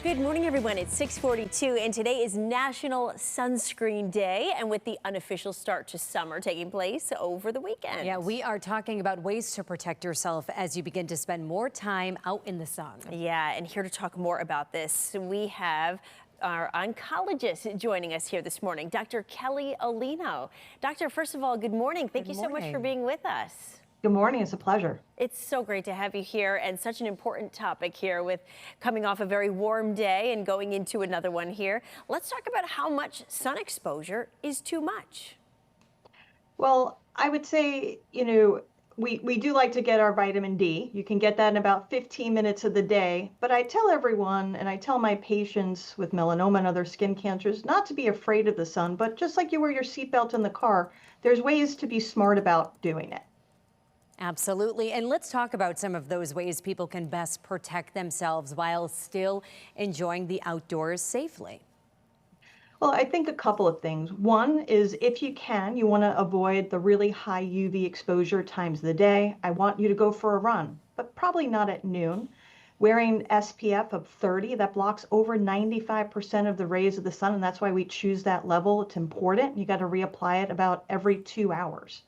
Good morning, everyone. It's 6:42, and today is National Sunscreen Day, and with the unofficial start to summer taking place over the weekend. Yeah, we are talking about ways to protect yourself as you begin to spend more time out in the sun. Yeah, and here to talk more about this, we have our oncologist joining us here this morning, Dr. Kelly Alino. Doctor, first of all, good morning. Thank you so much for being with us. Good morning. It's a pleasure. It's so great to have you here, and such an important topic here with coming off a very warm day and going into another one here. Let's talk about how much sun exposure is too much. Well, I would say, we do like to get our vitamin D. You can get that in about 15 minutes of the day. But I tell everyone, and I tell my patients with melanoma and other skin cancers, not to be afraid of the sun, but just like you wear your seatbelt in the car, there's ways to be smart about doing it. Absolutely. And let's talk about some of those ways people can best protect themselves while still enjoying the outdoors safely. Well, I think a couple of things. One is if you can, you want to avoid the really high UV exposure times of the day. I want you to go for a run, but probably not at noon. Wearing SPF of 30, that blocks over 95% of the rays of the sun, and that's why we choose that level. It's important. You got to reapply it about every 2 hours.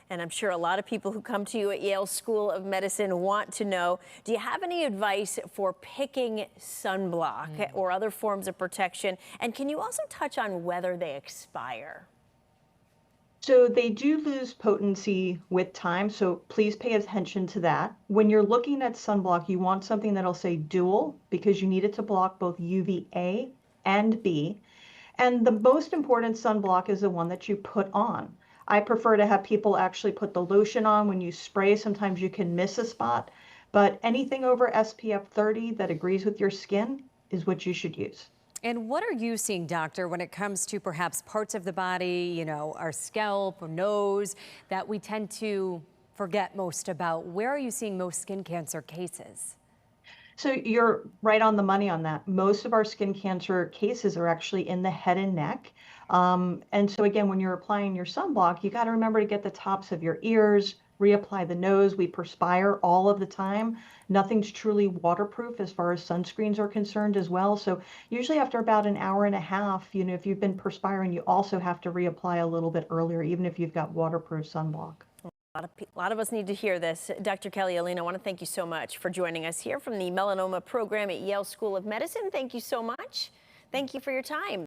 And I'm sure a lot of people who come to you at Yale School of Medicine want to know, do you have any advice for picking sunblock or other forms of protection? And can you also touch on whether they expire? So they do lose potency with time, so please pay attention to that. When you're looking at sunblock, you want something that'll say dual because you need it to block both UVA and B. And the most important sunblock is the one that you put on. I prefer to have people actually put the lotion on when you spray. Sometimes you can miss a spot, but anything over SPF 30 that agrees with your skin is what you should use. And what are you seeing, doctor, when it comes to perhaps parts of the body, our scalp or nose that we tend to forget most about? Where are you seeing most skin cancer cases? So you're right on the money on that. Most of our skin cancer cases are actually in the head and neck. And so again, when you're applying your sunblock, you got to remember to get the tops of your ears, reapply the nose. We perspire all of the time. Nothing's truly waterproof as far as sunscreens are concerned as well. So usually after about an hour and a half, if you've been perspiring, you also have to reapply a little bit earlier, even if you've got waterproof sunblock. A lot of us need to hear this. Dr. Kelly Alino, I want to thank you so much for joining us here from the melanoma program at Yale School of Medicine. Thank you so much. Thank you for your time.